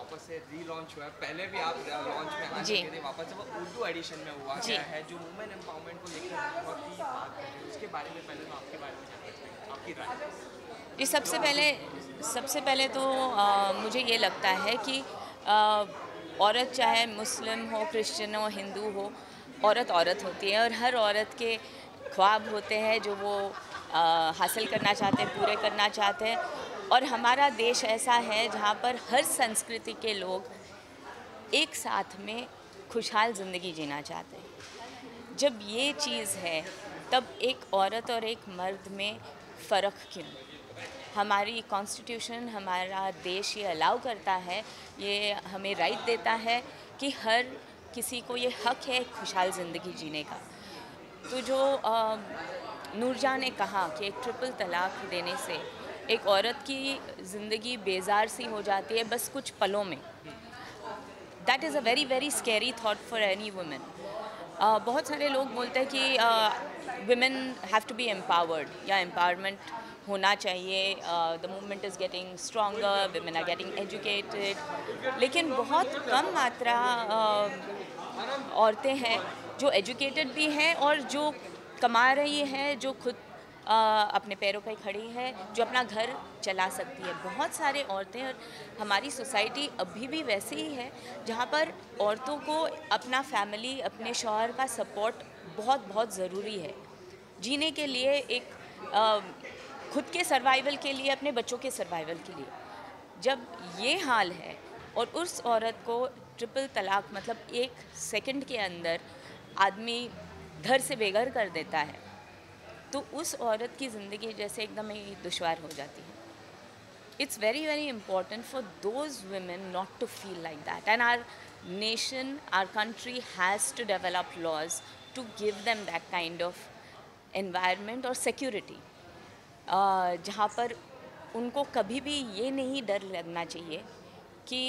वापस से री-लॉन्च हुआ है। पहले भी आप लॉन्च में आ जी। चुके थे, वापस से वो उर्दू एडिशन में हुआ जी। गया है, जो वुमेन एम्पावरमेंट को लेकर बहुत ही बात कर रहे हैं। उसके बारे में पहले तो आपके बारे में जानना चाहेंगे, आपकी राय? जी, सबसे पहले तो मुझे ये लगता है कि औरत चाहे मुस्लिम हो, क्रिश्चियन हो, हिंदू हो, औरत औरत होती है और हर औरत के ख्वाब होते हैं जो वो हासिल करना चाहते हैं, पूरे करना चाहते हैं। और हमारा देश ऐसा है जहाँ पर हर संस्कृति के लोग एक साथ में खुशहाल ज़िंदगी जीना चाहते हैं। जब ये चीज़ है, तब एक औरत और एक मर्द में फ़र्क क्यों? हमारी कॉन्स्टिट्यूशन, हमारा देश ये अलाउ करता है, ये हमें राइट देता है कि हर किसी को ये हक है खुशहाल ज़िंदगी जीने का। तो जो नूरजहाँ ने कहा कि एक ट्रिपल तलाक देने से एक औरत की ज़िंदगी बेजार सी हो जाती है बस कुछ पलों में। That is a very very scary thought for any women. बहुत सारे लोग बोलते हैं कि women have to be empowered या एम्पावरमेंट होना चाहिए, the movement is getting stronger, women are getting educated, लेकिन बहुत कम मात्रा औरतें हैं जो एजुकेटेड भी हैं और जो कमा रही हैं, जो खुद अपने पैरों पे खड़ी है, जो अपना घर चला सकती है। बहुत सारे औरतें और हमारी सोसाइटी अभी भी वैसे ही है जहाँ पर औरतों को अपना फैमिली, अपने शौहर का सपोर्ट बहुत बहुत ज़रूरी है जीने के लिए, एक अ, खुद के सर्वाइवल के लिए, अपने बच्चों के सर्वाइवल के लिए। जब ये हाल है और उस औरत को ट्रिपल तलाक मतलब 1 सेकंड के अंदर आदमी घर से बेघर कर देता है, तो उस औरत की ज़िंदगी जैसे एकदम ही दुश्वार हो जाती है। It's very very important for those women not to feel like that, and our nation, our country has to develop laws to give them that kind of environment or security, जहाँ पर उनको कभी भी ये नहीं डर लगना चाहिए कि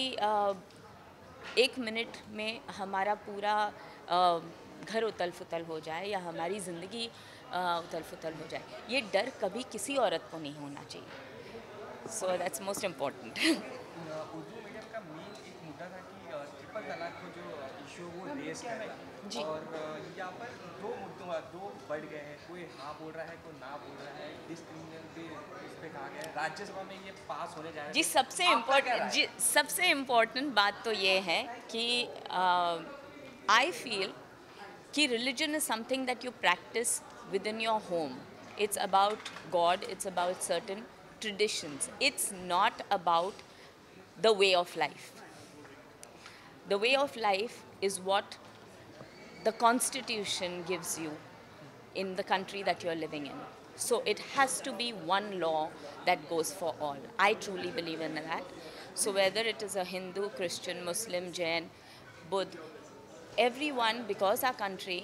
1 मिनट में हमारा पूरा घर उथल-पुथल हो जाए या हमारी ज़िंदगी उथल-पुथल हो जाए। ये डर कभी किसी औरत को नहीं होना चाहिए। So that's most important. Urdu medium का मेन एक मुद्दा था कि ट्रिपल तलाक को जो इशू वो रेस करे। जी। और यहाँ पर दो बढ़ गए हैं, कोई हाँ बोल रहा है, कोई ना बोल रहा है। डिस्क्रिमिनेशन भी इस पे कहा गया है, राज्यसभा में ये पास होने जा रहा है। जी, तो आपका क्या राय है? सबसे इम्पोर्टेंट बात तो ये है कि आई फील कि religion is something that you practice within your home. It's about God, it's about certain traditions. It's not about the way of life. The way of life is what the constitution gives you in the country that you're living in. So it has to be one law that goes for all. I truly believe in that. So whether it is a Hindu, Christian, Muslim, Jain, Buddha, everyone, because our country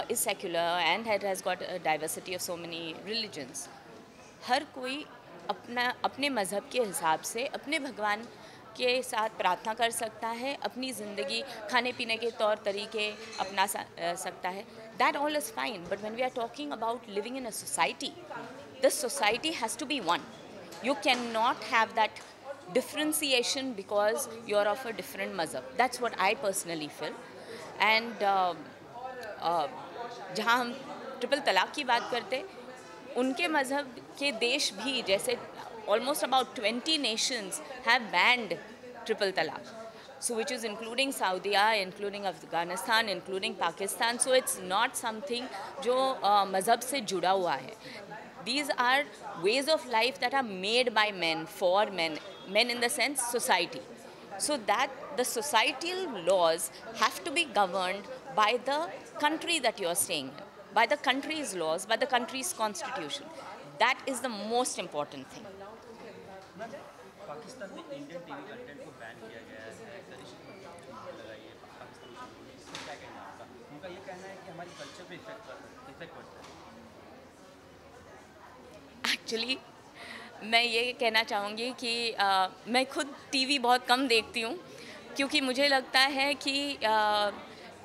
is secular and it has got a diversity of so many religions, हर कोई अपने मज़हब के हिसाब से अपने भगवान के साथ प्रार्थना कर सकता है, अपनी ज़िंदगी खाने पीने के तौर तरीके अपना सकता है। That all is fine, but when we are talking about living in a society, the society has to be one. You cannot have that differentiation because you're of a different mazhab. That's what I personally feel. And जहाँ हम triple तलाक की बात करते, उनके मज़हब के देश भी जैसे almost about 20 nations have banned triple talaq. So which is including Saudi, including Afghanistan, including Pakistan. So it's not something जो मज़हब से जुड़ा हुआ है. These are ways of life that are made by men, for men, men in the sense society. So that the societal laws have to be governed by the country that you are staying in, by the country's laws, by the country's constitution. That is the most important thing. Pakistan में Indian TV content को ban किया गया है, लगाइए पाकिस्तानी, इससे क्या कहना है आपका? उनका ये कहना है कि हमारी कल्चर पे इफेक्ट पड़ता है। एक्चुअली मैं ये कहना चाहूँगी कि मैं खुद टीवी बहुत कम देखती हूँ, क्योंकि मुझे लगता है कि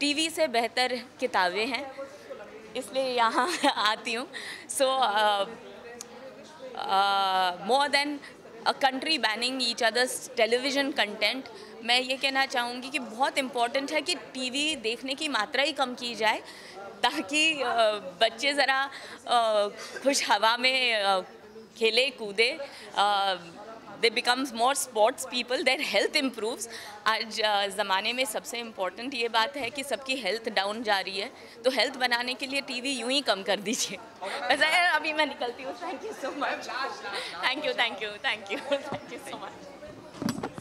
टीवी से बेहतर किताबें हैं, इसलिए यहाँ आती हूँ. सो more than a country banning each others television content, मैं ये कहना चाहूँगी कि बहुत इम्पॉर्टेंट है कि टीवी देखने की मात्रा ही कम की जाए, ताकि बच्चे ज़रा खुश हवा में खेले कूदे, दे becomes more sports people, their health improves. आज ज़माने में सबसे इम्पोर्टेंट ये बात है कि सबकी हेल्थ डाउन जा रही है, तो हेल्थ बनाने के लिए टीवी यूं ही कम कर दीजिए। वैसे अभी मैं निकलती हूँ। Thank you so much. Thank you so much.